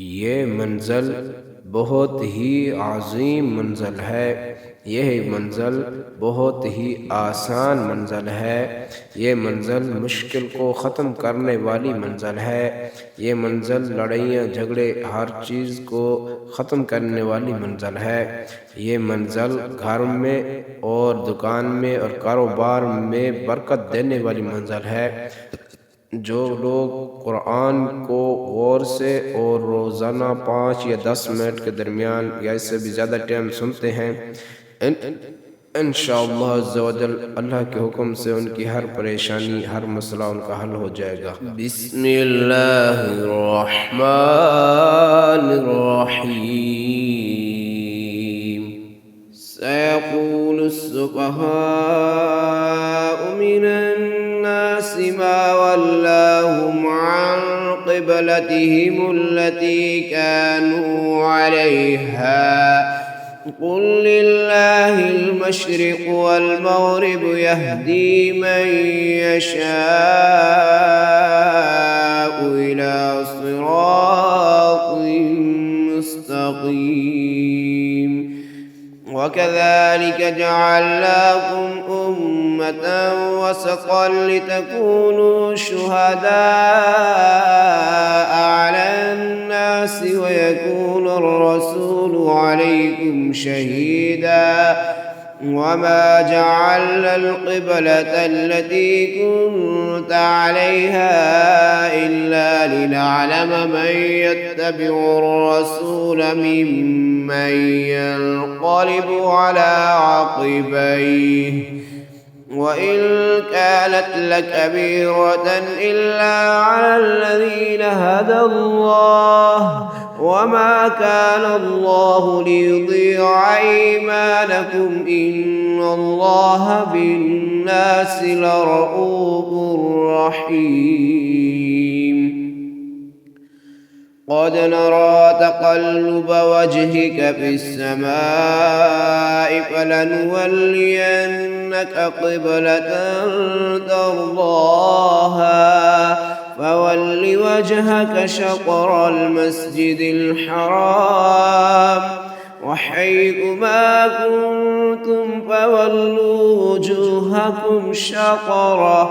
ये मंज़ल बहुत ही अज़ीम मंज़ल है। यह मंज़ल बहुत ही आसान मंज़ल है। ये मंज़ल मुश्किल को ख़त्म करने वाली मंज़ल है। ये मंज़ल लड़ाइयाँ झगड़े हर चीज़ को ख़त्म करने वाली मंज़ल है। ये मंज़ल घर में और दुकान में और कारोबार में बरकत देने वाली मंज़ल है। जो लोग कुरान को गौर से और रोज़ाना 5 या 10 मिनट के दरमियान या इससे भी ज़्यादा टाइम सुनते हैं, इंशाअल्लाह अज़्ज़ा व जल अल्लाह के हुक्म से उनकी हर परेशानी, हर मसला उनका हल हो जाएगा। बिस्मिल्लाहिर्रहमानिर्रहीम। सयक़ूलुस सुफ़हाउ मिनन्नासि मा वल्लाहुम अन क़िबलतिहिमुल्लती कानू अलैहा क़ुल लिल्लाहिल मशरिक़ु वल मग़रिबु यहदी मन यशाअु इला सिरातिन मुस्तक़ीम। वकज़ालिक जअलनाकुम उम्मतन वसतन लितकूनू शुहदाअ अलन नासि वयकूनर रसूलु अलैकुम शहीदा। वमा जअलना القبلة التي كنت عليها إلا لنعلم من يتبع الرسول ممن ينقلب على عقبيه وإن كانت لكبيرة إلا على الذين هدى الله وما كان الله ليضيع إيمانكم إن الله بالناس لرءوف رحيم. قد نرى تقلب وجهك في السماء فلنولينك قبلة ترضاها فول وجهك شطر المسجد الحرام وحيث ما كنتم فولوا وجوهكم شطره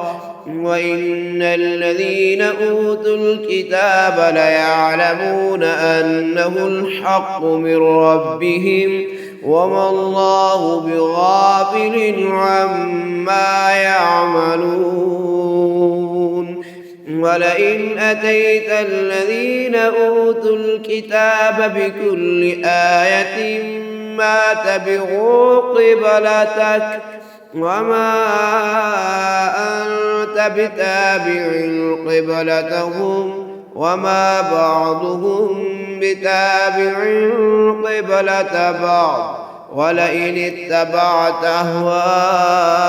وإن الذين أوتوا الكتاب ليعلمون أنه الحق من ربهم وما الله بغافل عما يعملون. ولئن أتيت الذين أوتوا الكتاب بكل آية ما تبعوا قبلتك وما أنت بتابع قبلتهم وما بعضهم بتابع قبلة بعض ولئن اتبعت أهواءهم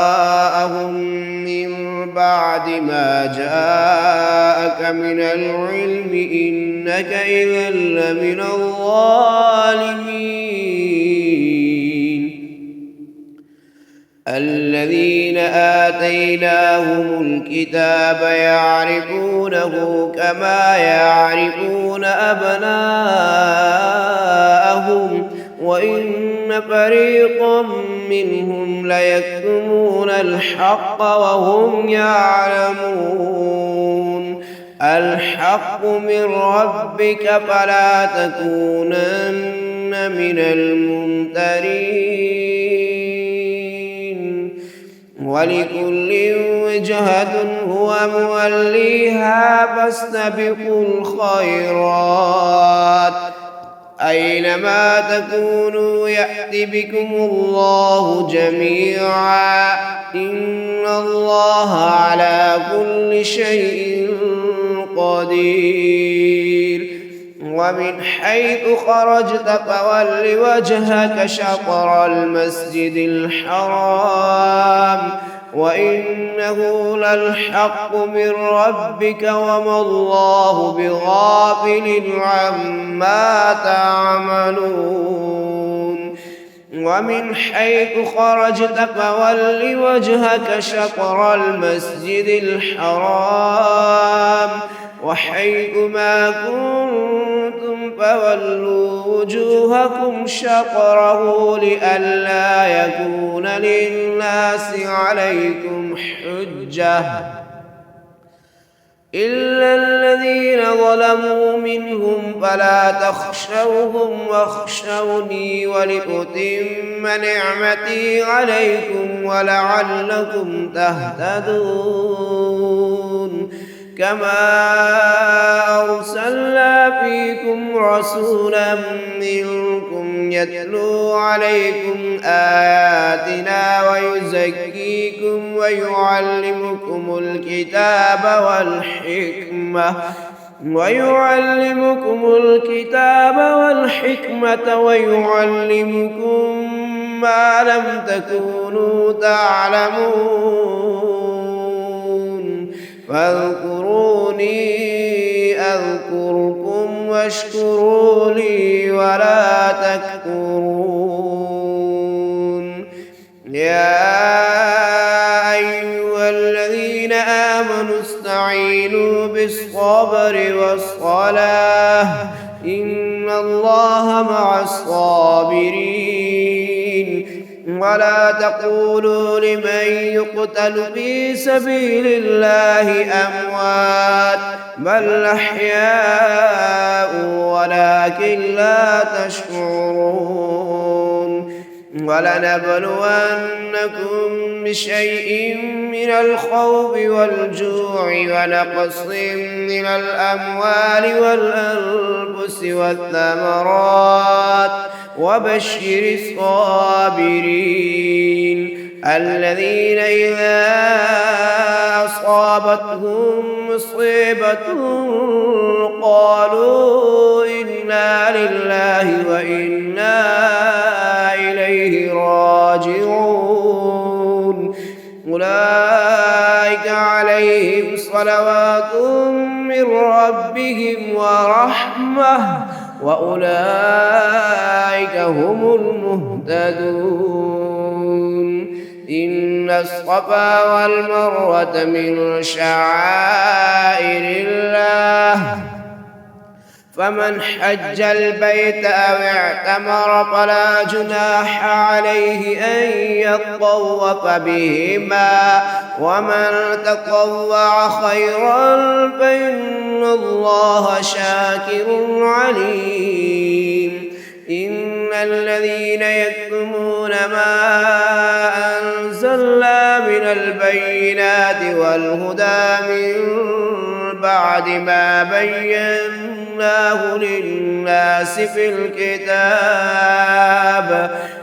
من بعد ما جاءك من العلم إنك إذا لمن الظالمين. الذين آتيناهم الكتاب يعرفونه كما يعرفون أبناءهم وإن فريقا منهم ليكتمون الحق وهم يعلمون. الحق من ربك فلا تكونن من الممترين. ولكل وجهة هو موليها فاستبقوا الخيرات أينما تكونوا يأت بكم الله جميعا إن الله على كل شيء قدير. ومن حيث خرجت فول وجهك شطر المسجد الحرام وإنه للحق من ربك وما الله بغافل عما تعملون. ومن حيث خرجت فول وجهك شطر المسجد الحرام وحيث ما كنتم فولوا وجوهكم شطره لئلا يكون للناس عليكم حجة إلا الذين ظلموا منهم فلا تخشوهم واخشوني ولأتم نعمتي عليكم ولعلكم تهتدون كما أرسلنا فيكم رسولا منكم يتلو عليكم آياتنا ويزكيكم ويعلمكم الكتاب والحكمة ويعلمكم ما لم تكونوا تعلمون فاذكروني أذكركم واشكروا لي ولا تكفرون يا أيها الذين آمنوا استعينوا بالصبر والصلاة إن الله مع الصابرين ولا تقولوا لمن يقتل في سبيل الله أموات بل أحياء ولكن لا تشعرون ولنبلونكم بشيء من الخوف والجوع ونقص من الأموال والأنفس والثمرات وبشر الصابرين الذين إذا أصابتهم مصيبة قالوا إنا لله وإنا إليه راجعون أولئك عليهم صلوات من ربهم ورحمة وأولئك هم المهتدون إن الصفا والمروة من شعائر الله فمن حج البيت أو اعتمر فلا جناح عليه أن يطوف بهما ومن تطوع خيرا فإن الله شاكر عليم إن الذين يكتمون ما أنزلنا من البينات والهدى من بعد ما بيناه للناس في الكتاب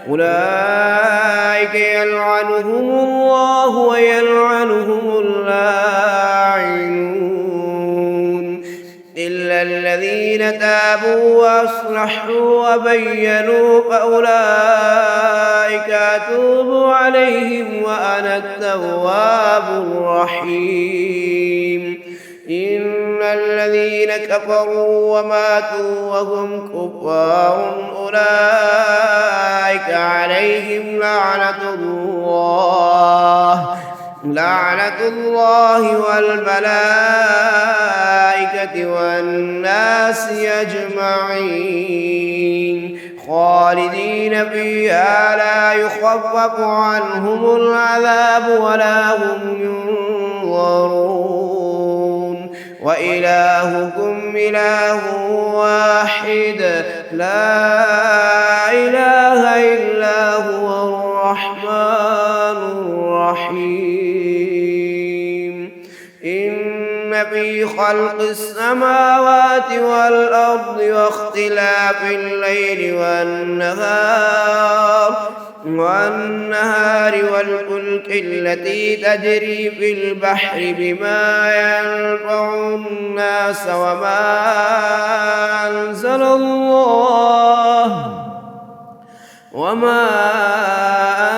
أولئك يلعنهم الله ويلعنهم اللاعنون إلا الذين تابوا وأصلحوا وبينوا فأولئك أتوب عليهم وأنا التواب الرحيم إن الذين كفروا وماتوا وهم كفار أولئك عليهم لعنة الله والملائكة والناس أجمعين خالدين فيها لا يخفف عنهم العذاب ولا هم ينظرون وإلهكم إله واحد لا إله إلا هو الرحمن الرحيم إن في خلق السماوات والأرض واختلاف الليل والنهار والفلك التي تجري في البحر بما ينفع الناس وما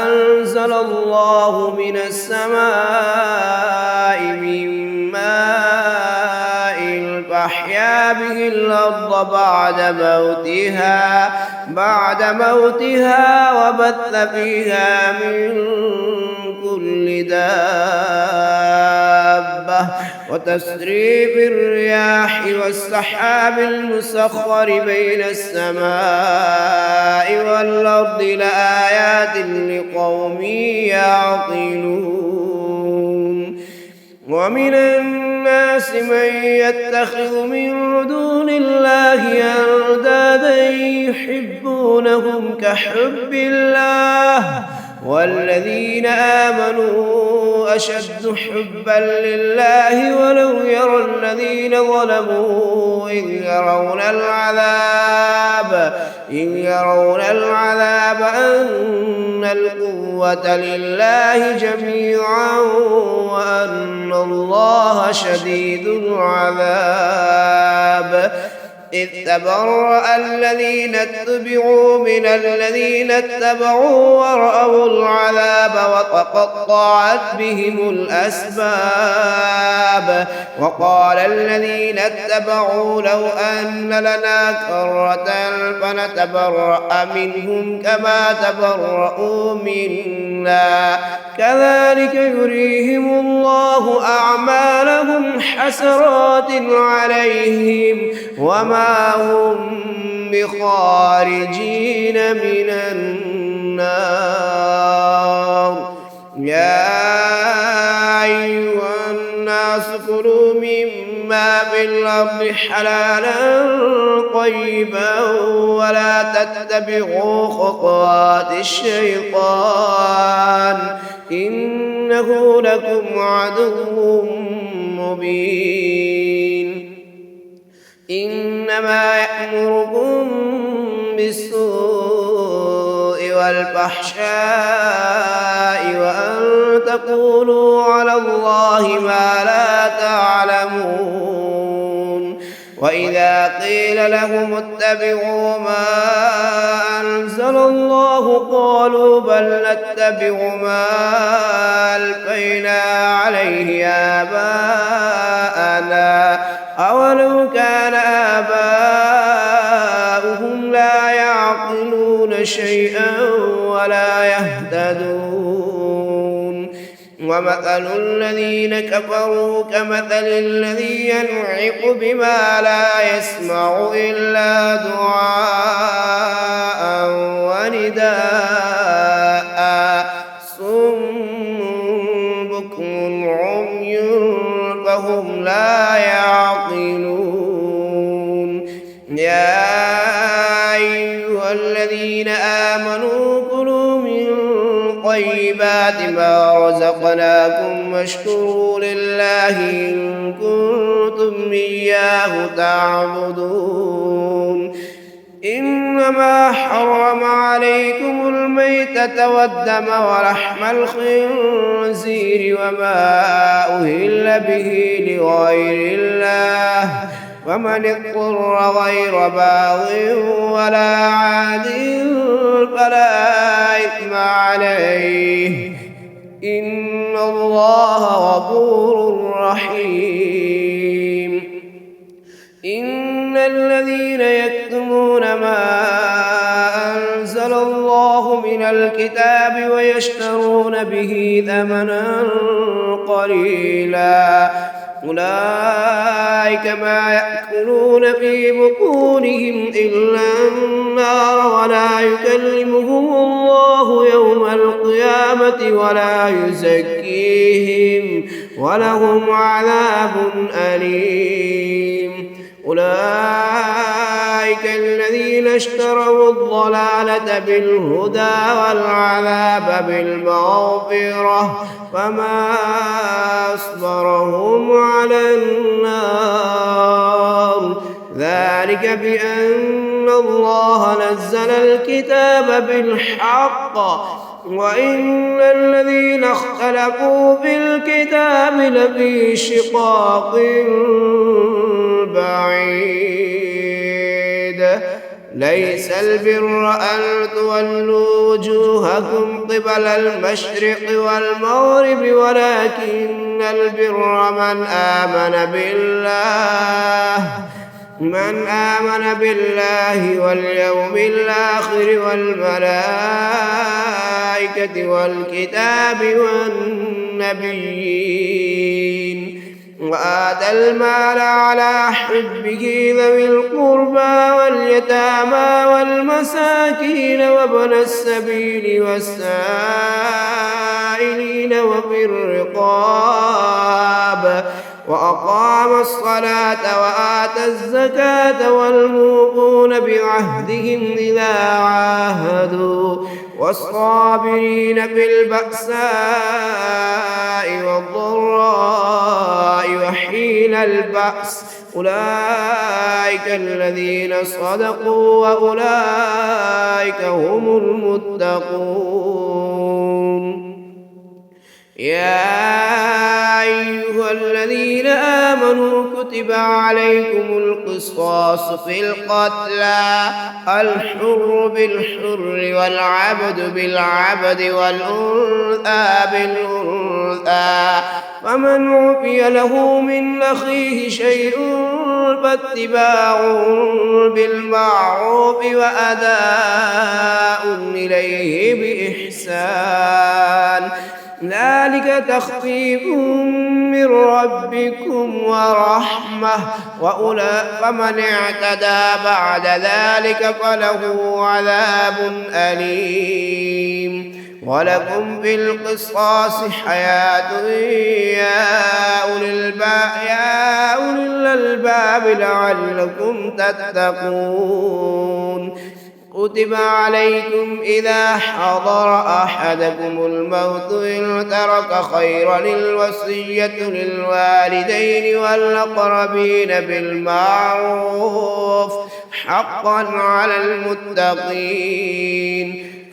أنزل الله من السماء من ماء فأحيا به الأرض بعد موتها وبث فيها من كل دابة وتصريف الرياح والسحاب المسخر بين السماء والأرض لآيات لقوم يعقلون ومن الناس من يتخذ من دون الله أندادا يحبونهم كحب الله والذين آمنوا أشد حبا لله ولو يرى الذين ظلموا إذ يرون العذاب أن القوة لله جميعا وأن الله شديد العذاب إذ تبرأ الذين اتبعوا من الذين اتبعوا ورأوا العذاب وتقطعت بهم الأسباب وقال الذين اتبعوا لو أن لنا كرة فنتبرأ منهم كما تبرأوا منا كذلك يريهم الله أعمالهم حسرات عليهم وما هم بخارجين من النار يا أيها الناس كلوا مما في الأرض حلالا طيبا ولا تتبعوا خطوات الشيطان إنه لكم عدو مبين إنما يأمركم بالسوء والفحشاء وأن تقولوا على الله ما لا تعلمون وإذا قيل لهم اتبعوا ما أنزل الله قالوا بل نتبع ما ألفينا عليه آباءنا أولو كان آباؤهم لا يعقلون شيئا ولا يهتدون ومثل الذين كفروا كمثل الذي ينعق بما لا يسمع إلا دعاء ونداء صم بكم عمي فهم لا يعقلون يا أيها الذين آمنوا كلوا من طيبات ما رزقناكم واشكروا لله إن كنتم إياه تعبدون إنما حرم عليكم الميتة والدم ولحم الخنزير وما أهل به لغير الله ومن اضطر غير باغ ولا عاد فلا إثم عليه إن الله غفور رحيم إن الذين يكتمون ما أنزل الله من الكتاب ويشترون به ثمنا قليلا أولئك ما يأكلون في بطونهم إلا النار ولا يكلمهم الله يوم القيامة ولا يزكيهم ولهم عذاب أليم أولئك الذين اشتروا الضلالة بالهدى والعذاب بالمغفرة فما أصبرهم على النار ذلك بأن الله نزل الكتاب بالحق وإن الذين اختلفوا في الكتاب لفي شقاق بعيد ليس البر أن تولوا وجوهكم قبل المشرق والمغرب ولكن البر من آمن بالله واليوم الآخر والملائكة والكتاب والنبيين وآتى المال على حبه ذوي القربى واليتامى والمساكين وابن السبيل والسائلين وفي الرقاب وأقام الصلاة وآتى الزكاة والموفون بعهدهم إذا عاهدوا والصابرين في البأساء والضراء وحين البأس أولئك الذين صدقوا وأولئك هم المتقون. يا أيها الذين آمنوا كتب عليكم القصاص في القتلى الحر بالحر والعبد بالعبد والأنثى بالأنثى فمن عفي له من أخيه شيء فاتباع بالمعروف وأداء إليه بإحسان ذلك تخفيف من ربكم ورحمة فمن اعتدى بعد ذلك فله عذاب أليم. ولكم في القصاص حياة يا أولي الألباب لعلكم تتقون. كتب عليكم إذا حضر أحدكم الموت إن ترك خيرا الوصية للوالدين والأقربين بالمعروف حقا على المتقين.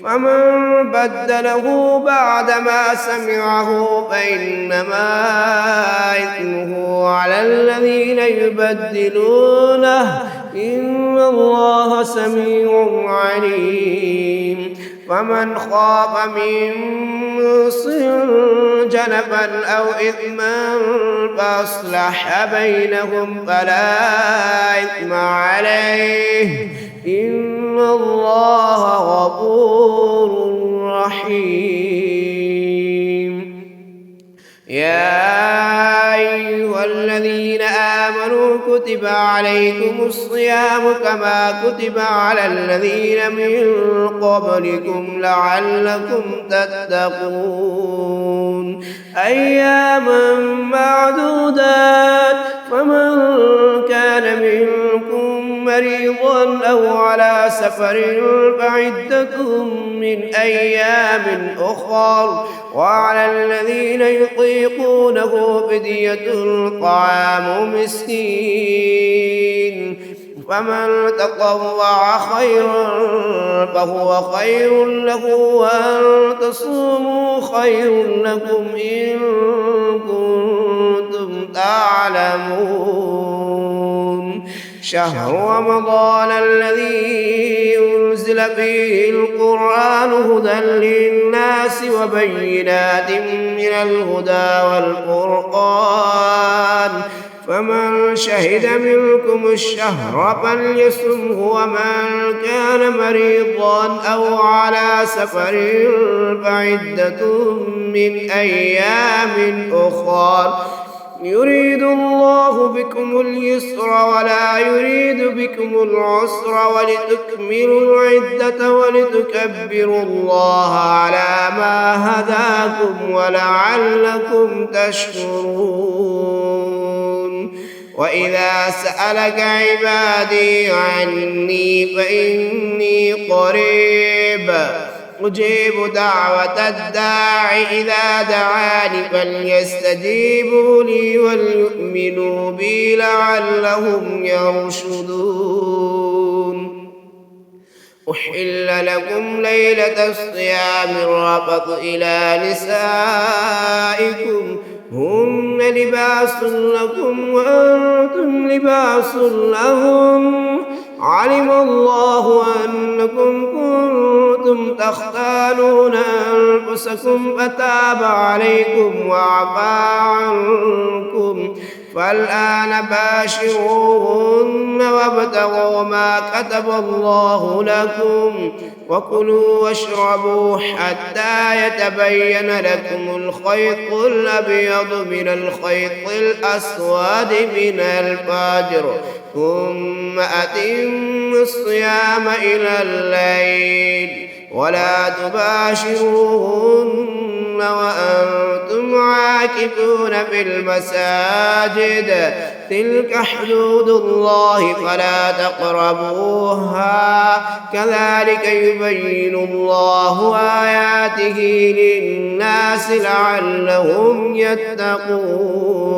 فمن بدله بعدما سمعه فإنما إثمه على الذين يبدلونه إن الله سميع عليم. فمن خاف من موص جنفا أو إثما فأصلح بينهم فلا إثم عليه إن الله غفور رحيم. يا أيها الذين آمنوا كتب عليكم الصيام كما كتب على الذين من قبلكم لعلكم تتقون. أياما معدودات فمن كان منكم مريضا أو على سفر فعدة من أيام أخر وعلى الذين يطيقونه فدية طعام مسكين فمن تطوع خيرا فهو خير له وأن تصوموا خير لكم إن كنتم تعلمون. شهر رمضان الذي أنزل فيه القرآن هدى للناس وبينات من الهدى والفرقان فمن شهد منكم الشهر فليصمه ومن كان مريضا أو على سفر فعدة من أيام أخر يريد الله بكم اليسر ولا يريد بكم العسر ولتكملوا العدة ولتكبروا الله على ما هداكم ولعلكم تشكرون. وإذا سألك عبادي عني فإني قريب أجيب دعوة الداع إذا دعاني فليستجيبوا لي وليؤمنوا بي لعلهم يرشدون. أحل لكم ليلة الصيام الرفث إلى نسائكم هن لباس لكم وأنتم لباس لهم علم الله أنكم كنتم تختانون أنفسكم فتاب عليكم وعفى عنكم فالآن باشروهن وابتغوا ما كتب الله لكم وكلوا واشربوا حتى يتبين لكم الخيط الأبيض من الخيط الأسود من الفجر ثم أتموا الصيام إلى الليل ولا تباشروهن وأنتم عاكفون في المساجد تلك حدود الله فلا تقربوها كذلك يبين الله آياته للناس لعلهم يتقون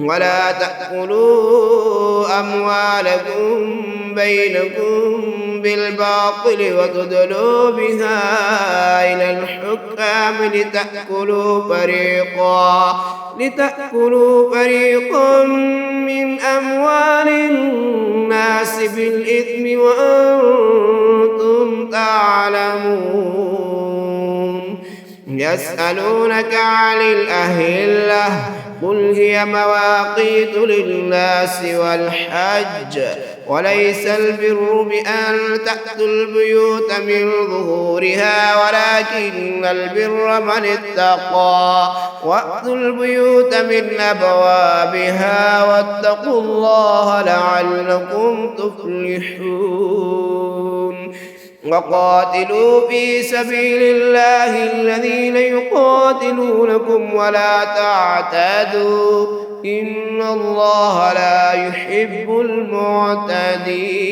ولا تأكلوا أموالكم بينكم بالباطل وتدلوا بها إلى الحكام لتأكلوا فريقا من أموال الناس بالإثم وأنتم تعلمون يسألونك عن الأهلة قل هي مواقيت للناس والحج وليس البر بأن تأتوا البيوت من ظهورها ولكن البر من اتقى وأتوا البيوت من أبوابها واتقوا الله لعلكم تفلحون وقاتلوا في سبيل الله الذين يقاتلونكم ولا تعتدوا إن الله لا يحب المعتدين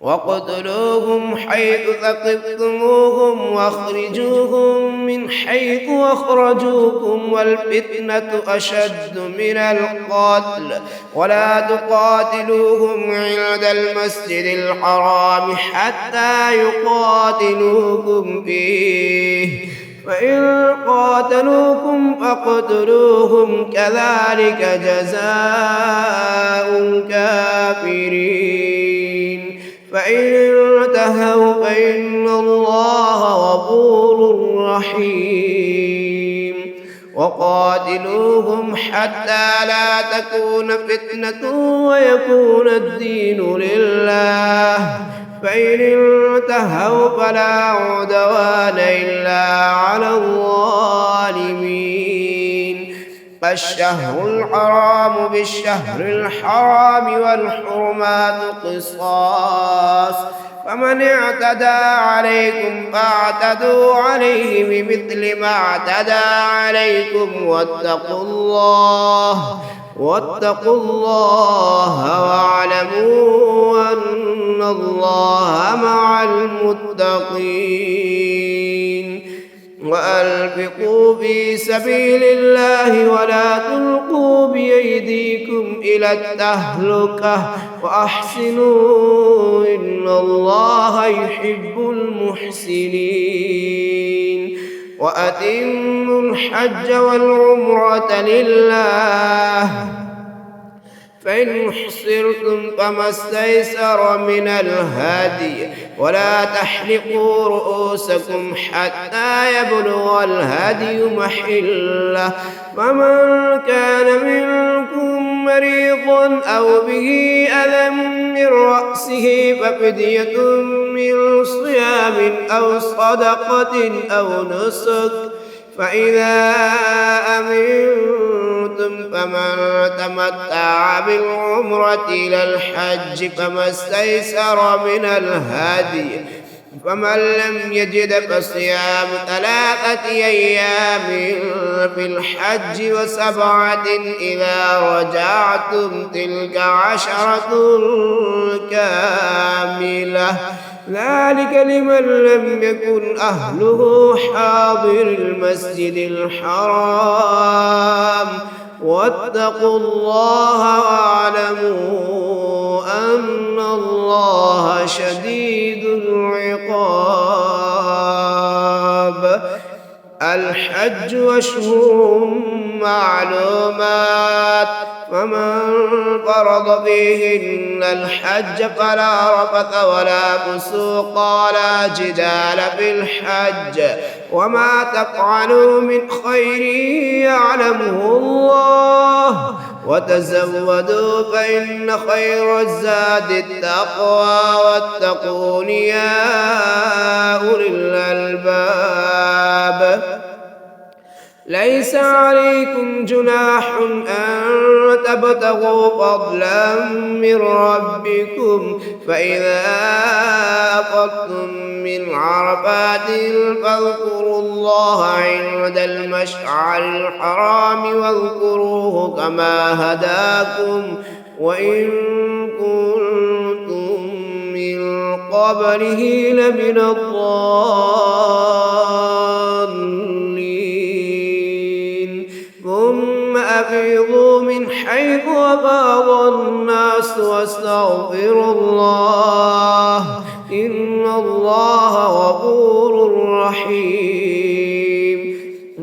واقتلوهم حيث ثقفتموهم واخرجوهم من حيث أخرجوكم والفتنة أشد من القتل ولا تقاتلوهم عند المسجد الحرام حتى يقاتلوكم فيه فإن قاتلوكم فاقتلوهم كذلك جزاء الكافرين فإن انتهوا فإن الله غفور رحيم وقاتلوهم حتى لا تكون فتنة ويكون الدين لله فإن انتهوا فلا عدوان إلا على الظالمين الشهر الحرام بالشهر الحرام والحرمات قصاص فمن اعتدى عليكم فاعتدوا عليه بمثل ما اعتدى عليكم واتقوا الله واعلموا أن الله مع المتقين وأنفقوا في سبيل الله ولا تلقوا بأيديكم إلى التهلكة وأحسنوا إن الله يحب المحسنين وأتموا الحج والعمرة لله فإن حصرتم فما استيسر من الهدي ولا تحلقوا رؤوسكم حتى يبلغ الهدي محله فمن كان منكم مريضا أو به أذى من رأسه ففدية من صيام أو صدقة أو نسك فإذا أمنتم فمن تمتع بالعمرة إلى الحج فما استيسر من الهدي فمن لم يجد فصيام 3 أيام في الحج و7 إذا رجعتم تلك 10 كاملة ذلك لمن لم يكن أهله حاضر المسجد الحرام واتقوا الله واعلموا أن الله شديد العقاب الحج أشهر معلومات فمن فرض فيهن الحج فلا رفث ولا فسوق ولا جدال في الحج وما تفعلوا من خير يعلمه الله وتزودوا فإن خير الزاد التقوى واتقون يا أولي الألباب ليس عليكم جناح أن تبتغوا فضلا من ربكم فإذا أفضتم من عرفات فاذكروا الله عند المشعر الحرام واذكروه كما هداكم وإن كنتم من قبله لمن الضالين ثم أفيضوا من حيث أفاض الناس واستغفروا الله إن الله غفور رحيم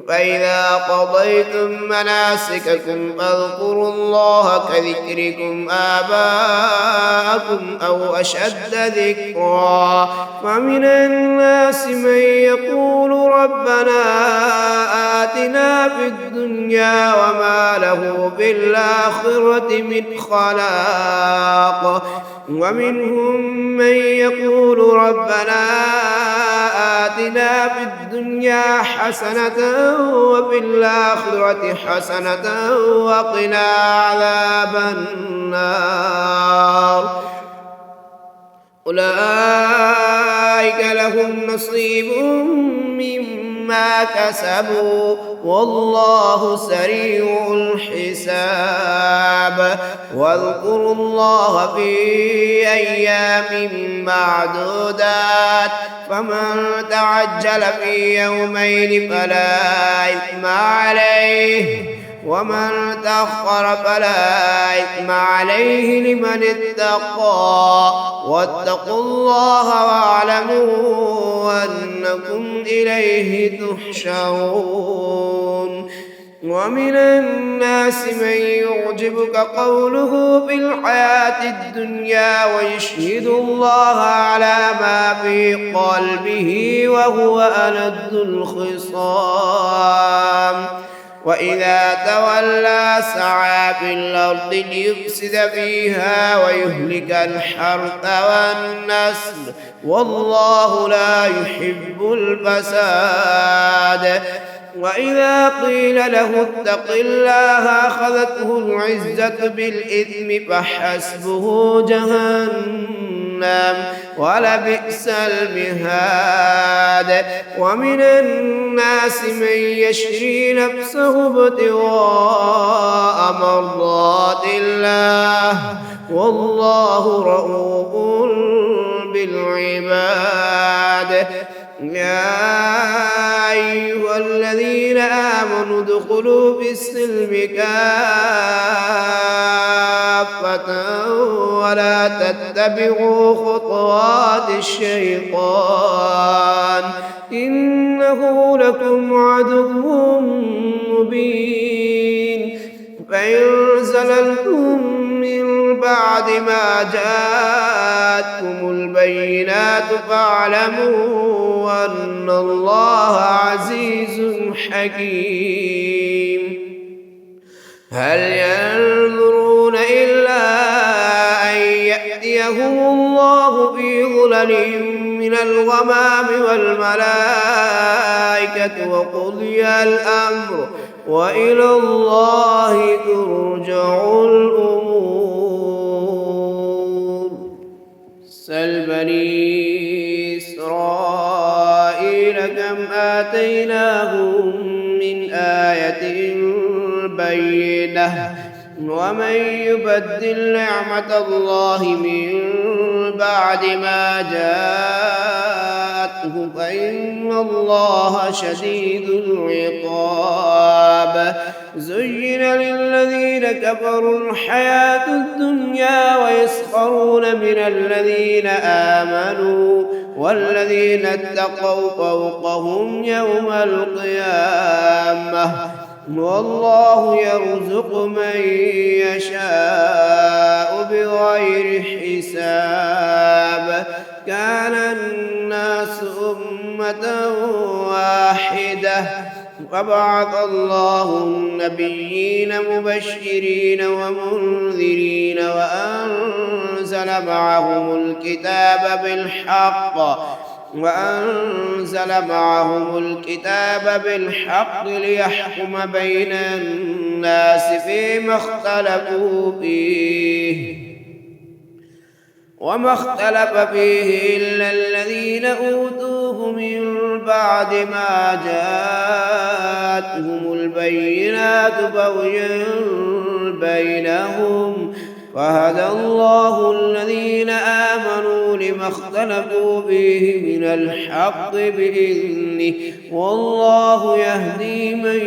فإذا قضيتم مناسككم فاذكروا الله كذكركم آباءكم أو أشد ذكرا فمن الناس من يقول ربنا آتنا في الدنيا وما له في الآخرة من خلاق ومنهم من يقول ربنا آتنا في الدنيا حسنة وفي الآخرة حسنة وقنا عذاب النار أولئك لهم نصيب مما كسبوا والله سريع الحساب واذكروا الله في أيام معدودات فمن تعجل في يومين فلا إثم عليه ومن تأخر فلا إثم عليه لمن اتقى واتقوا الله واعلموا أنكم إليه تحشرون ومن الناس من يعجبك قوله في الحياة الدنيا ويشهد الله على ما في قلبه وهو ألد الخصام وإذا تولى سعى في الأرض ليفسد فيها ويهلك الحرث والنسل والله لا يحب الفساد وإذا قيل له اتق الله أخذته العزة بالإثم فحسبه جهنم ولبئس المهاد ومن الناس من يشري نفسه ابتغاء مرضات الله والله رؤوف بالعباد يا أيها الذين آمنوا ادخلوا في السلم كافة ولا تتبعوا خطوات الشيطان إنه لكم عدو مبين فإن زللتم من بعد ما جاءتكم البينات فاعلموا أن الله عزيز حكيم هل ينظرون إلا أن يأتيهم الله في ظلل من الغمام والملائكة وقضي الأمر وإلى الله ترجع الأمور سل بني إسرائيل كم آتيناهم من آية بينة ومن يبدل نعمة الله من بعد ما جاءته فإن الله شديد العقاب زين للذين كفروا الحياة الدنيا ويسخرون من الذين آمنوا والذين اتقوا فوقهم يوم القيامة والله يرزق من يشاء بغير حساب. كان الناس أمة واحدة فبعث الله النبيين مبشرين ومنذرين وأنزل معهم الكتاب بالحق ليحكم بين الناس فيما اختلفوا فيه وما اختلف فيه إلا الذين أوتوه من بعد ما جاءتهم البينات بغيا بينهم فهدى الله الذين آمنوا لما اختلفوا فيه من الحق بإذنه والله يهدي من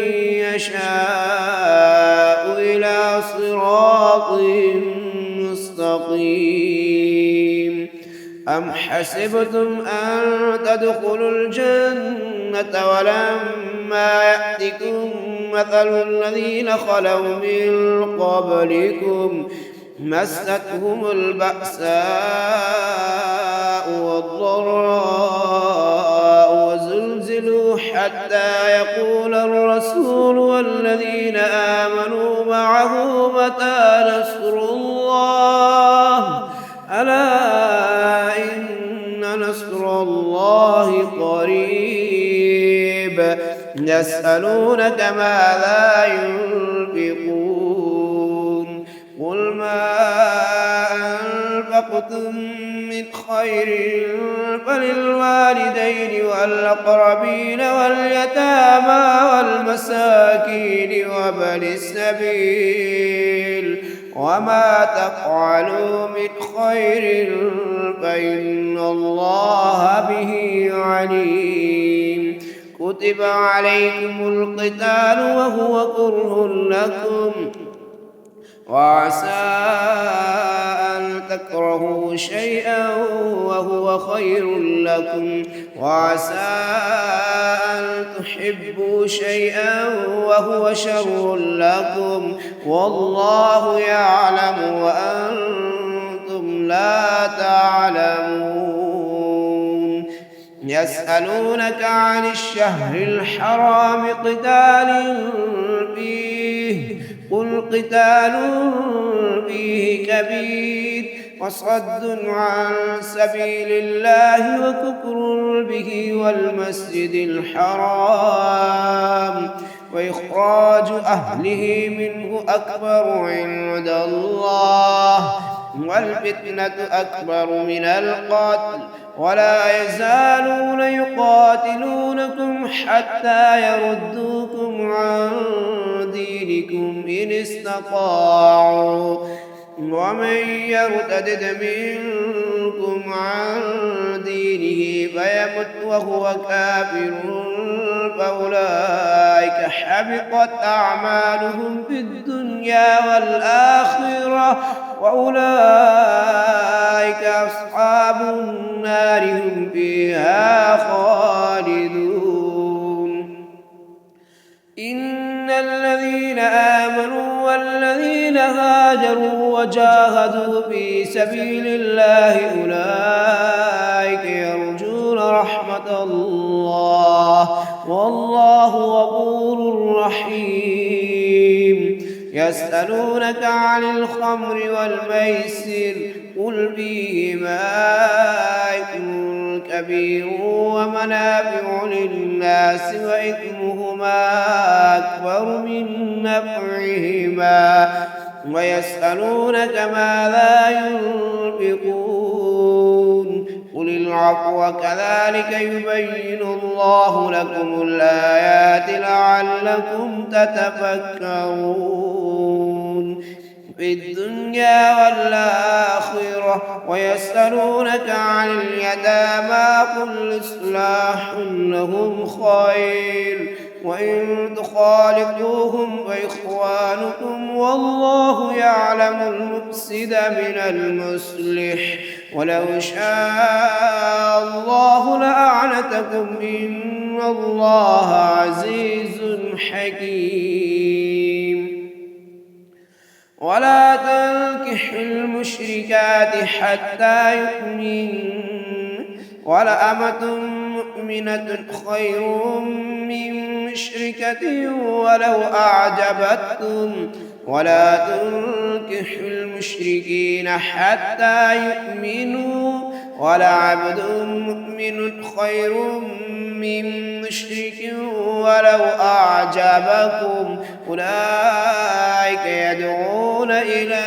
يشاء إلى صراط مستقيم. أم حسبتم أن تدخلوا الجنة ولما يأتكم مثل الذين خلوا من قبلكم مستهم البأساء والضراء وزلزلوا حتى يقول الرسول والذين آمنوا معه متى نصر الله ألا إن نصر الله قريب. يسألونك ماذا ينفقون قل ما أنفقتم من خير فللوالدين والأقربين واليتامى والمساكين وابن السبيل وما تفعلوا من خير فإن الله به عليم. كتب عليكم القتال وهو كره لكم وعسى أن تكرهوا شيئا وهو خير لكم وعسى أن تحبوا شيئا وهو شر لكم والله يعلم وأنتم لا تعلمون. يسألونك عن الشهر الحرام قتال فيه قل قتال فيه كبير وصد عن سبيل الله وكفر به والمسجد الحرام وإخراج أهله منه أكبر عند الله والفتنة أكبر من القتل ولا يزالون يقاتلونكم حتى يردوكم عن دينكم إن استطاعوا ومن يرتد منكم عن دينه فيمت وهو كافر فأولئك حبطت أعمالهم في الدنيا والآخرة وأولئك أصحاب النار هم فيها خالدون. إن الذين آمنوا والذين هاجروا وجاهدوا في سبيل الله أولئك يرجون رحمة الله والله غفور رحيم. يسألونك عن الخمر والميسر قل فيهما إثم كبير ومنافع للناس وإثمهما أكبر من نفعهما ويسألونك ماذا ينفقون قل العفو كذلك يبين الله لكم الآيات لعلكم تتفكرون في الدنيا والآخرة. ويسألونك عن اليتامى قل إصلاح لهم خير وإن تخالطوهم فإخوانكم والله يعلم المفسد من المصلح ولو شاء الله لأعنتكم إن الله عزيز حكيم ولا تنكحوا المشركات حتى يؤمنوا ولأمة مؤمنة خير من مشركة ولو أعجبتكم ولا تنكحوا المشركين حتى يؤمنوا ولعبد مؤمن خير من مشرك ولو أعجبكم أولئك يدعون إلى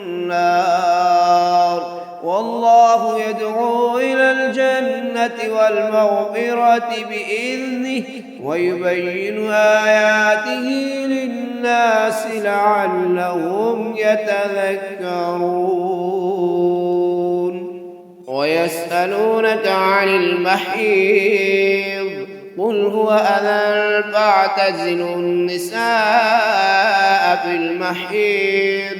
النار والله يدعو إلى الجنة والمغفرة بإذنه ويبين آياته للناس لعلهم يتذكرون ويسألونك عن المحيض قل هو أذى فاعتزلوا النساء في المحيض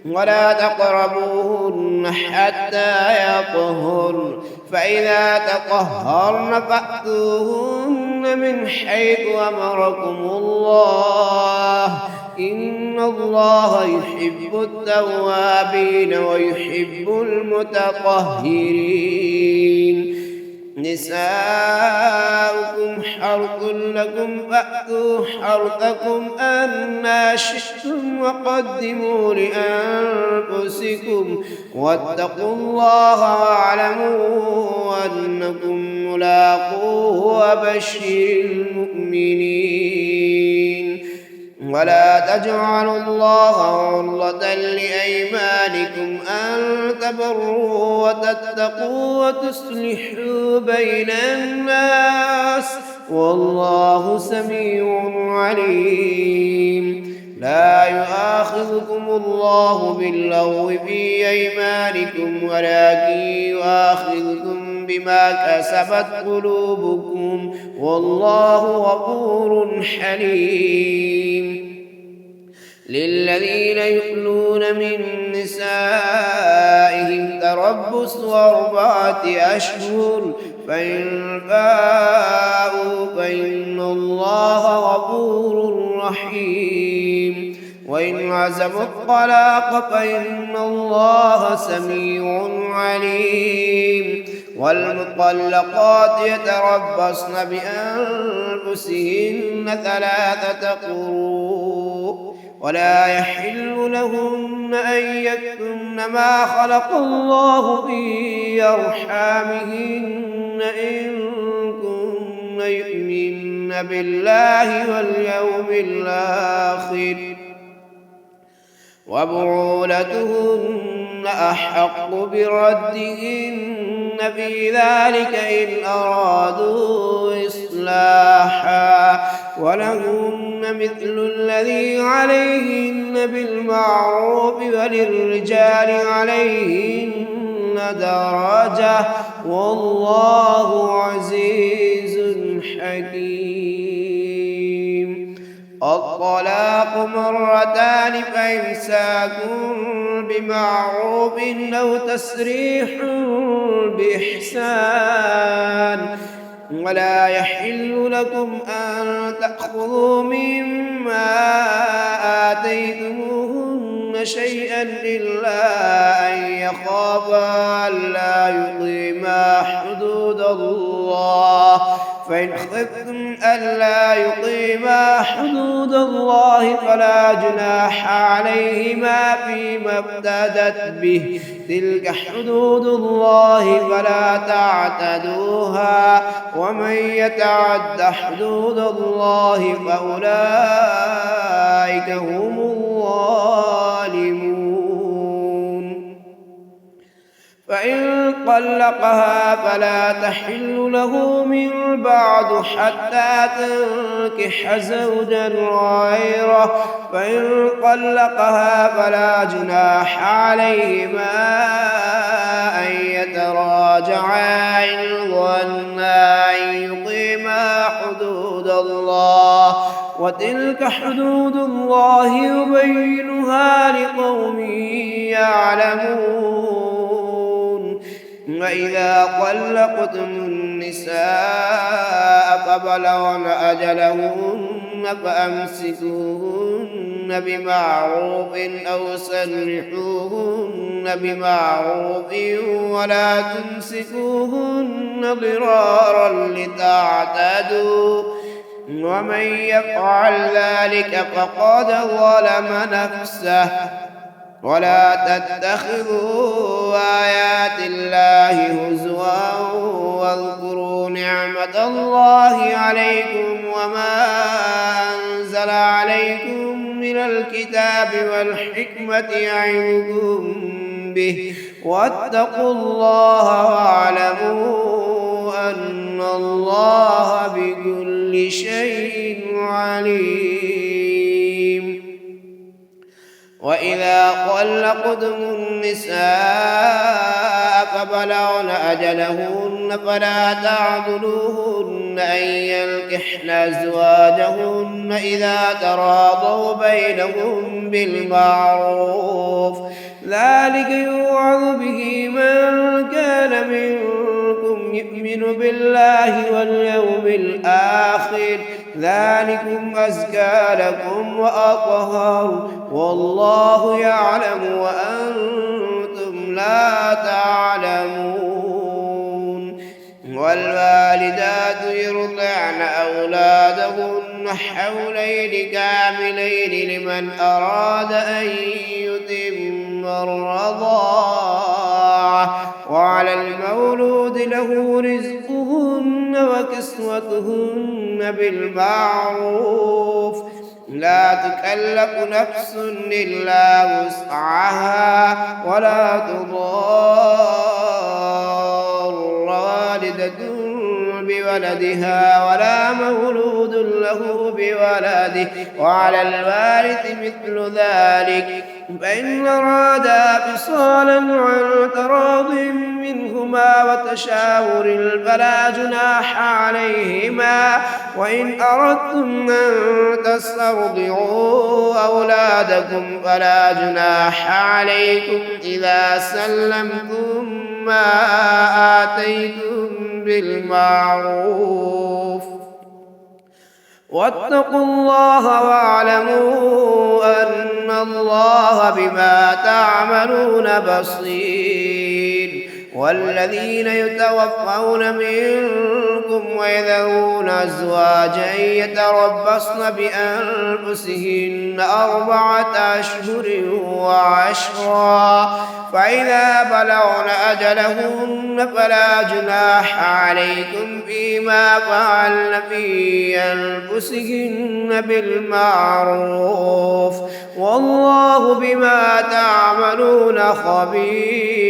ولا تقربوهن حتى يطهرن فإذا تطهرن فأتوهن من حيث أمركم الله إن الله يحب التوابين ويحب المتطهرين نساؤكم حرث لكم فأتوا حرثكم أنى شئتم وقدموا لأنفسكم واتقوا الله واعلموا أنكم ملاقوه وبشر المؤمنين ولا تجعلوا الله عرضة لأيمانكم أن تبروا وتتقوا وتصلحوا بين الناس والله سميع عليم لا يؤاخذكم الله باللغو في أيمانكم ولكن يؤاخذكم بما كسبت قلوبكم والله غفور حليم للذين يؤلون من نسائهم تربص 4 أشهر فإن فاءوا فإن الله غفور رحيم وإن عزموا الطلاق فإن الله سميع عليم والمطلقات يتربصن بأنفسهن 3 قروء ولا يحل لهن أن يكتمن ما خلق الله في أرحامهن إن كن يؤمن بالله واليوم الآخر وبعولتهن أحق بردهن في ذلك إن أرادوا إصلاحا ولهن مثل الذي عليهن بالمعروف وللرجال عليهن درجة والله عزيز حكيم الطلاق 2 مرتان فإمساك بمعروف أو تسريح بإحسان ولا يحل لكم أن تأخذوا مما آتيتموهن شيئا إلا أن يخافا ألا يقيما حدود الله فإن خفتم ألا يقيما حدود الله فلا جناح عليهما فيما افتدت به تلك حدود الله فلا تعتدوها ومن يتعد حدود الله فأولئك هم الظالمون فإن طلقها فلا تحل له من بعد حتى تنكح زوجا غيره فإن طلقها فلا جناح عليهما أن يتراجعا إن ظنا أن يقيما حدود الله وتلك حدود الله يبينها لقوم يعلمون. وإذا طلقتم النساء فبلغن أجلهن فأمسكوهن بمعروف أو سرحوهن بمعروف ولا تمسكوهن ضرارا لتعتدوا، ومن يفعل ذلك فقد ظلم نفسه. ولا تتخذوا آيات الله هزوا واذكروا نعمة الله عليكم وما أنزل عليكم من الكتاب والحكمة يعظكم به، واتقوا الله واعلموا أن الله بكل شيء عليم. وإذا طلقتم النساء فبلغن أجلهن فلا تعضلوهن أن ينكحن أزواجهن إذا تراضوا بينهم بالمعروف، ذلك يوعظ به من كان منكم يؤمن بالله واليوم الآخر، ذلكم أزكى لكم وأطهر، والله يعلم وأنتم لا تعلمون. والوالدات يرضعن أولادهن حولين كاملين لمن أراد أن يتم الرضاعة، وعلى المولود له رزقهن وكسوتهن بالمعروف، لا تكلف نفس إلا وسعها، ولا تضار والدة بولدها ولا مولود له بولده، وعلى الوارث مثل ذلك، فإن أرادا فصالا عن تراض منهما وتشاور فلا جناح عليهما. وإن أردتم أن تسترضعوا أولادكم فلا جناح عليكم إذا سلمتم ما آتيتم بالمعروف، واتقوا الله واعلموا أن الله بما تعملون بصير. والذين يتوفون منكم ويذرون أزواجا يتربصن بأنفسهن 4 أشهر وعشرا، فإذا بلغن أجلهن فلا جناح عليكم فيما فعلن في أنفسهن بالمعروف، والله بما تعملون خبير.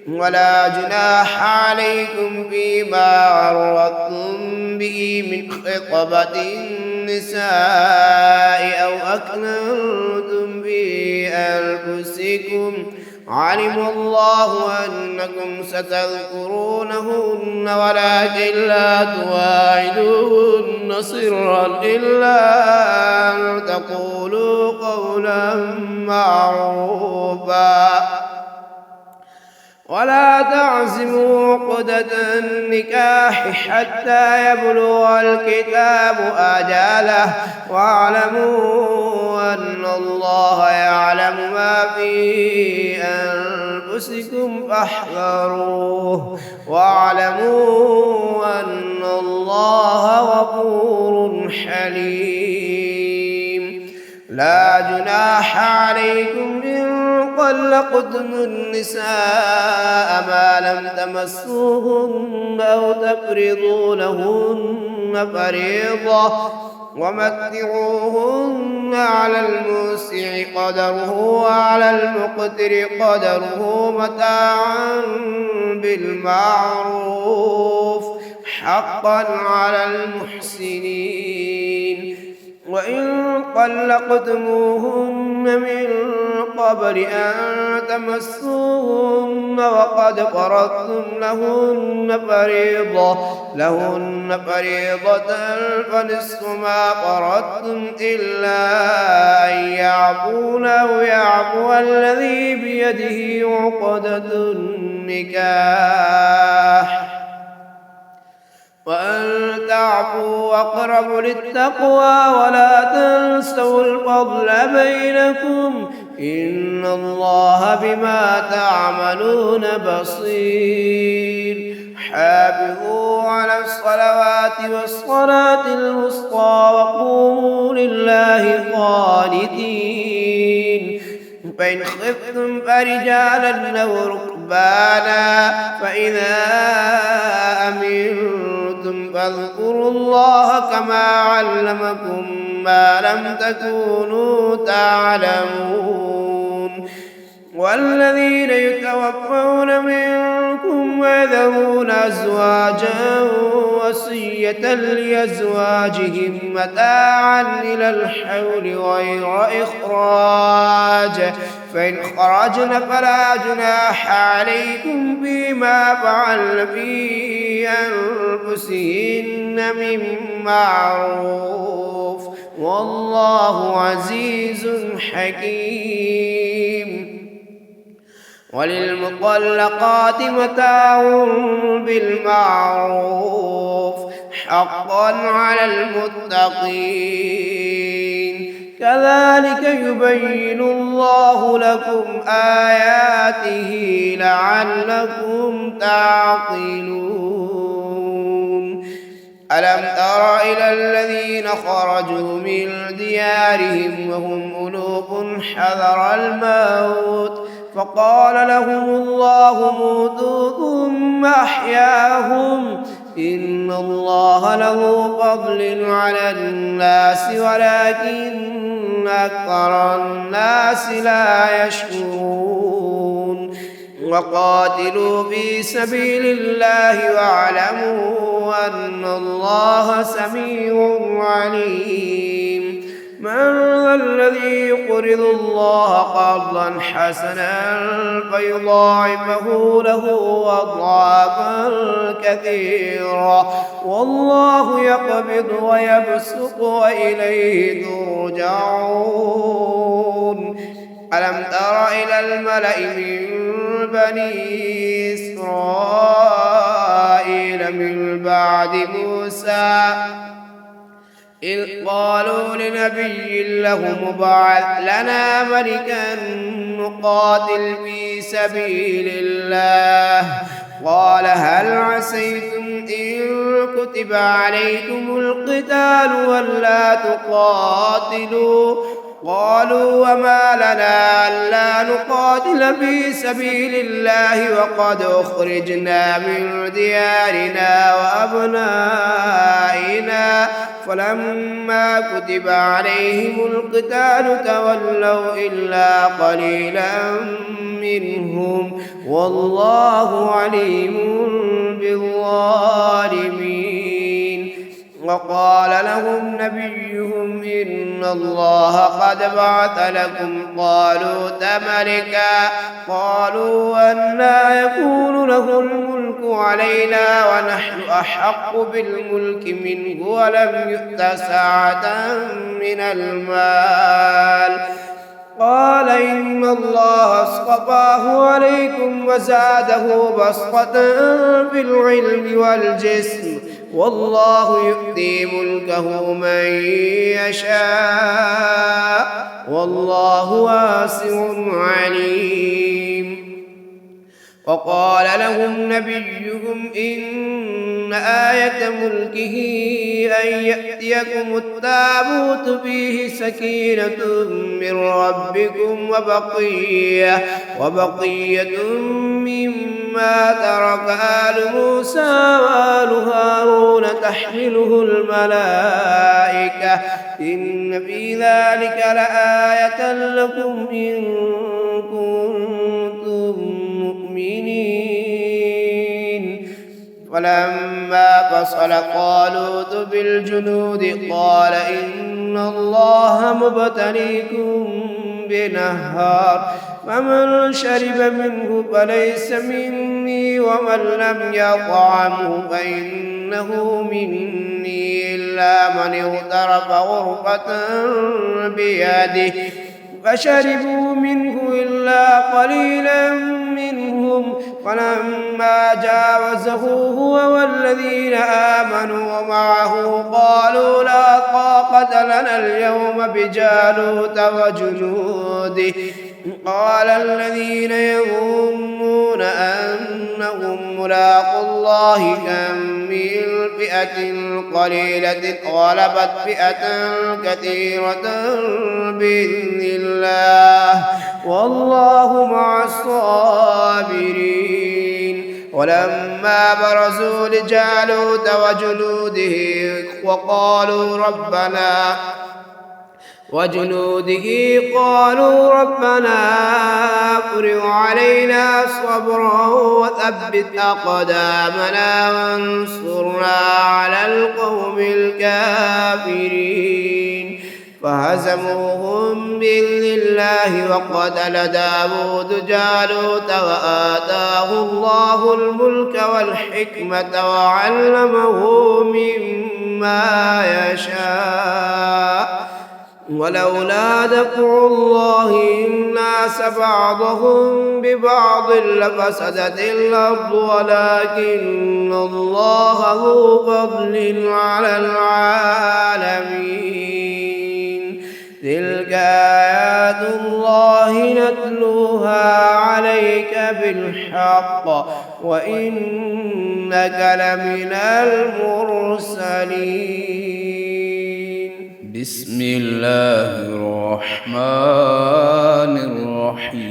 ولا جناح عليكم فيما عرضتم به من خطبة النساء أو أكننتم في أنفسكم، علم الله أنكم ستذكرونهن ولكن لا تواعدوهن سرا إلا أن تقولوا قولا معروفا. ولا تعزموا عقدة النكاح حتى يبلغ الكتاب أجله، واعلموا أن الله يعلم ما في أنفسكم فاحذروه، واعلموا أن الله غفور حليم. لا جناح عليكم إن طلقتم النساء ما لم تمسوهن أو تفرضوا لهن فريضة، ومتعوهن على الموسع قدره وعلى المقتر قدره متاعا بالمعروف حقا على المحسنين. وإن طلقتموهن من قبل أن تمسوهن وقد فرضتم لهن فريضة فنصف ما فرضتم إلا أن يعفون أو يعفو الذي بيده عقدة النكاح وأن تعفوا أقرب للتقوى ولا تنسوا الفضل بينكم إن الله بما تعملون بصير حافظوا على الصلوات والصلاة الوسطى وقوموا لله قانتين فإن خفتم فرجالا أو ركبانا فإذا أمنتم فاذكروا الله كما علمكم ما لم تكونوا تعلمون والذين يتوفون منكم ويذرون أزواجا وصية لأزواجهم متاعا إلى الحول غير إخراج فإن خرجن فلا جناح عليكم فيما فعلن في أنفسهن من معروف والله عزيز حكيم وللمطلقات متاع بالمعروف حقا على المتقين كذلك يبين الله لكم آياته لعلكم تعقلون ألم تر إلى الذين خرجوا من ديارهم وهم ألوف حذر الموت فقال لهم الله موتوا ثم أحياهم إن الله له فضل على الناس ولكن أكثر الناس لا يشكرون وقاتلوا في سبيل الله واعلموا أن الله سميع عليم من ذا الذي يقرض الله قرضا حسنا فيضاعفه له أضعافا كثيرا والله يقبض ويبسط وإليه ترجعون ألم تر إلى الملأ من بني إسرائيل من بعد موسى إذ قالوا لنبي له مبعث لنا ملكا نقاتل في سبيل الله قال هل عسيتم إن كتب عليكم القتال ولا تقاتلوا قالوا وما لنا ألا نقاتل في سبيل الله وقد أخرجنا من ديارنا وأبنائنا فلما كتب عليهم القتال تولوا إلا قليلا منهم والله عليم بالظالمين وقال لهم نبيهم إن الله قد بعث لكم طالوت ملكا قالوا أنى يكون له الملك علينا ونحن أحق بالملك منه ولم يؤت سعة من المال قال إن الله اصطفاه عليكم وزاده بسطة في العلم والجسم والله يؤتي ملكه من يشاء والله واسع عليم وقال لهم نبيهم إن آية ملكه أن يأتيكم التابوت فيه سكينة من ربكم وبقية مما ترك آل موسى وآل هارون تحمله الملائكة إن في ذلك لآية لكم إن كنتم مؤمنين فلما فصل طالوت بالجنود قال إن إن الله مبتليكم بنهار فمن شرب منه فليس مني ومن لم يطعمه فإنه مني إلا من اغترف غرفة بيده فشربوا منه إلا قليلا منهم فلما جاوزه هو والذين آمنوا معه قالوا لا طاقة لنا اليوم بجالوت وجنوده قال الذين يظنون أنهم ملاقو الله كم من فئة قليلة غلبت فئة كثيرة بإذن الله والله مع الصابرين ولما برزوا لجالوت وجنوده قالوا ربنا افرغ علينا صبرا وثبت أقدامنا وانصرنا على القوم الكافرين فهزموهم بإذن الله وقتل داود جالوت وآتاه الله الملك والحكمة وعلمه مما يشاء ولولا دفع الله الناس بعضهم ببعض لفسدت الأرض ولكن الله ذو فضل على العالمين تلك آيات الله نتلوها عليك بالحق وإنك لمن المرسلين بسم الله الرحمن الرحيم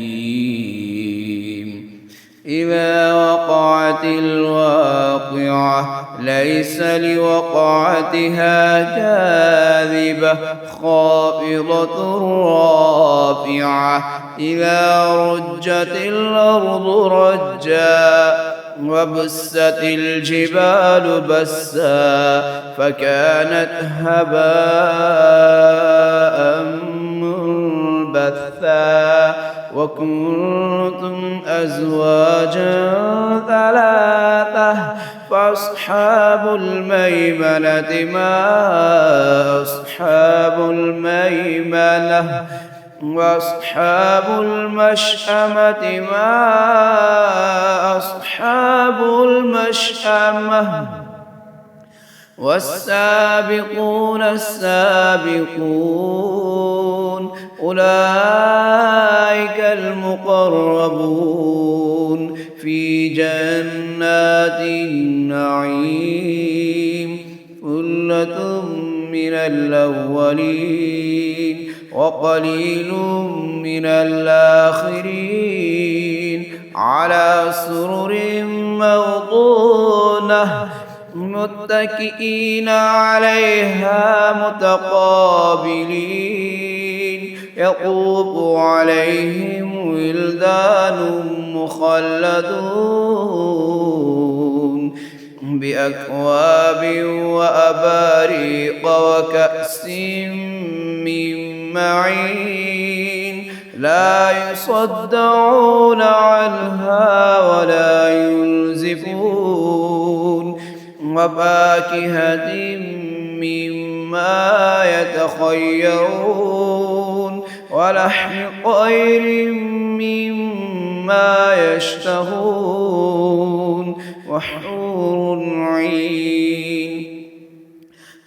إذا وقعت الواقعة ليس لوقعتها كاذبة خافضة رافعة إذا رجت الأرض رجا وبست الجبال بسا فكانت هباء منبثا وكنتم أزواجا ثلاثة فأصحاب الميمنة ما أصحاب الميمنة وأصحاب المشأمة ما أصحاب المشأمة والسابقون السابقون أولئك المقربون في جنات النعيم ثلة من الأولين وقليل من الآخرين على سرر موضونة متكئين عليها متقابلين يطوف عليهم ولدان مخلدون بأكواب وأباريق وكأس من معين لا يصدعون عنها ولا ينزفون وفاكهة مما يتخيرون ولحم طير مما يشتهون وحور عين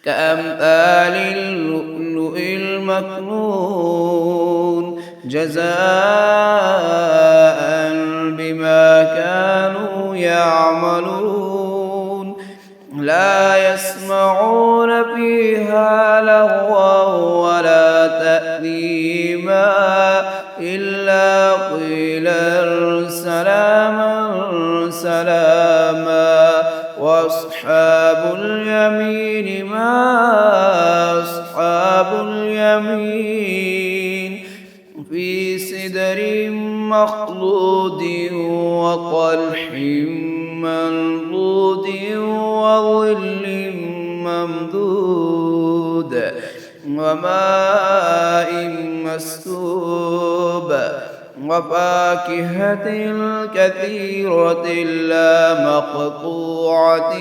كأمثال اللؤلؤ المكنون جزاء بما كانوا يعملون لا يسمعون فيها لغوا ولا تأثيما إلا قيلا سلاما سلاما وأصحاب اليمين ما أصحاب اليمين في سدر مخلود وطلح منضود وظل ممدود وماء مسكوب وفاكهة كثيرة لا مقطوعة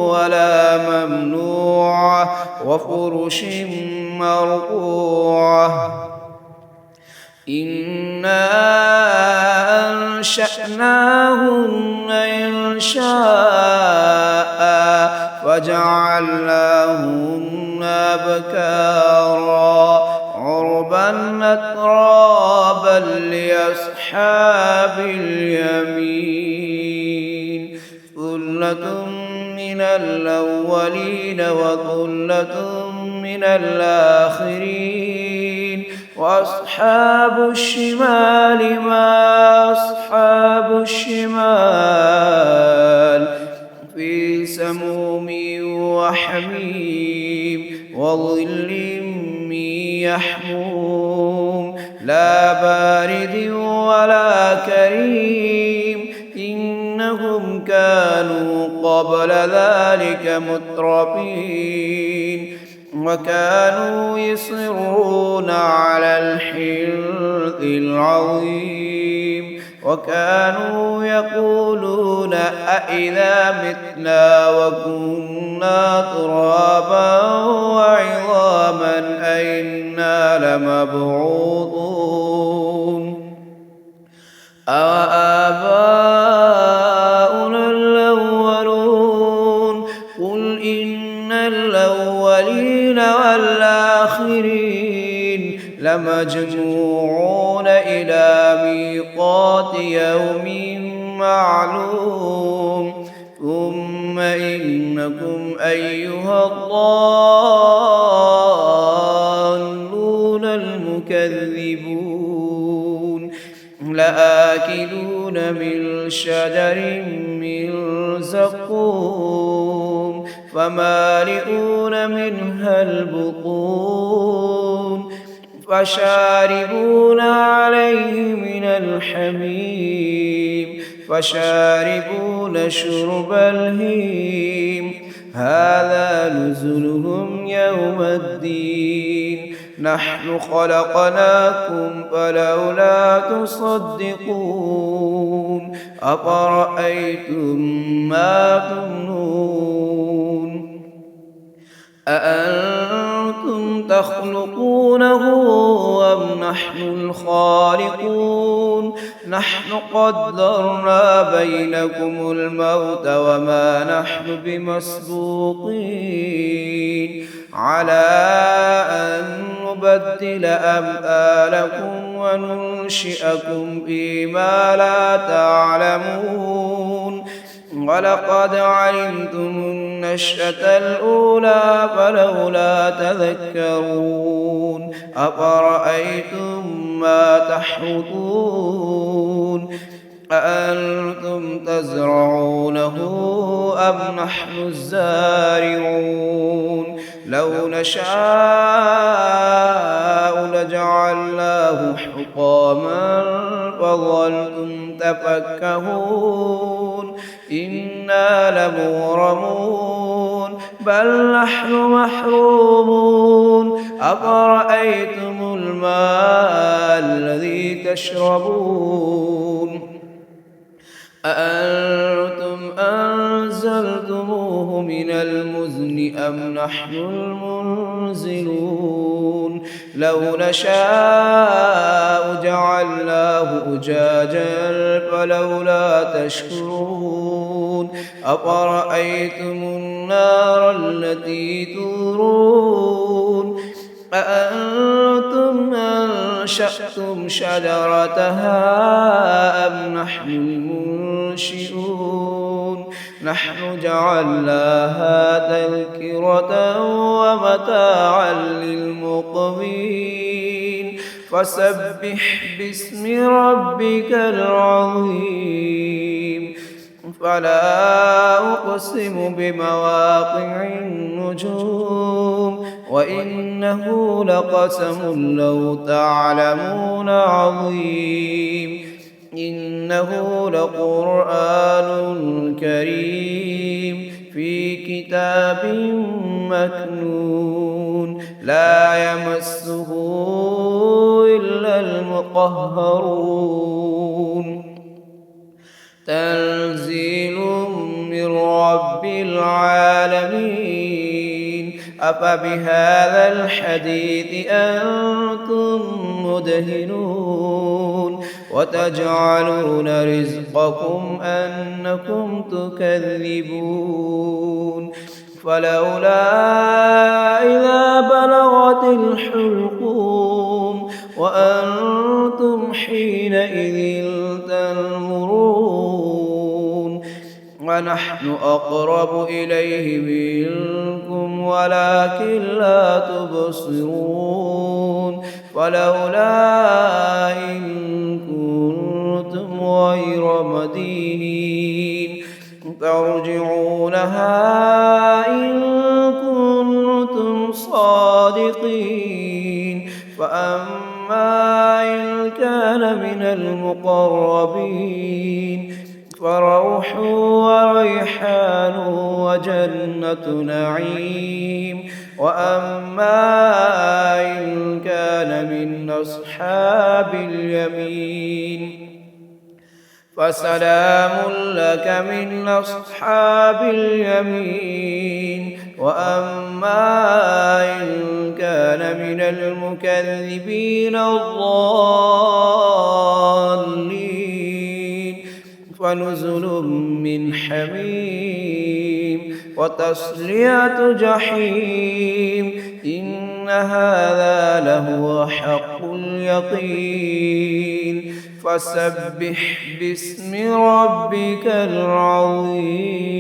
ولا ممنوعة وفرش مرفوعة إنا أنشأناهن إنشاء فجعلناهن أبكارا عربا أترابا لأصحاب اليمين ثلة من الأولين وثلة من الآخرين وأصحاب الشمال ما أصحاب الشمال في سموم وحميم وظل من يحموم لا بارد ولا كريم إنهم كانوا قبل ذلك مترفين وكانوا يصرون على الحنث العظيم وكانوا يقولون أإذا متنا وكنا ترابا وعظاما أئنا لمبعوثون أوآباؤنا الأولون قل إن الأولين والآخرين لمجموعون إلى ميقات يوم معلوم ثم إنكم أيها الضالون المكذبون لآكلون من شجر من زقوم فمالئون منها البطون فشاربون عليه من الحميم فشاربون شرب الهيم هذا نزلهم يوم الدين نحن خلقناكم فلولا تصدقون أفرأيتم ما تمنون أأنتم تخلقونه أم نحن الخالقون نحن قدرنا بينكم الموت وما نحن بمسبوقين على أن نبدل أمثالكم وننشئكم فيما لا تعلمون ولقد علمتم النشأة الأولى فلولا تذكرون أفرأيتم ما تحرثون أأنتم تزرعونه أم نحن الزارعون لو نشاء لجعلناه حطاما فظلتم تفكهون إنا لمغرمون بل نحن محرومون أفرأيتم الماء الذي تشربون أأنتم أنزلتموه من المزن أم نحن المنزلون لو نشاء جعلناه أجاجا فلولا تشكرون أفرأيتم النار التي تورون أأنتم أنشأتم شجرتها أم نحن المنشئون نحن جعلناها تذكرة ومتاعا للمقوين فسبح باسم ربك العظيم فلا أقسم بمواقع النجوم وإنه لقسم لو تعلمون عظيم إنه لقرآن كريم في كتاب مكنون لا يتقهرون تنزيل من رب العالمين أفبهذا الحديث أنتم مدهنون وتجعلون رزقكم أنكم تكذبون فلولا إذا بلغت الحلقوم وأنتم حينئذ تنظرون ونحن أقرب إليه منكم ولكن لا تبصرون فلولا إن كنتم غير مدينين ترجعونها إن كنتم صادقين فأما إن كان من المقربين فروح وريحان وجنة نعيم وأما إن كان من أصحاب اليمين فسلام لك من أصحاب اليمين وأما إن كان من المكذبين الضالين فنزل من حميم وتصلية جحيم إن هذا لهو حق اليقين فسبح باسم ربك العظيم.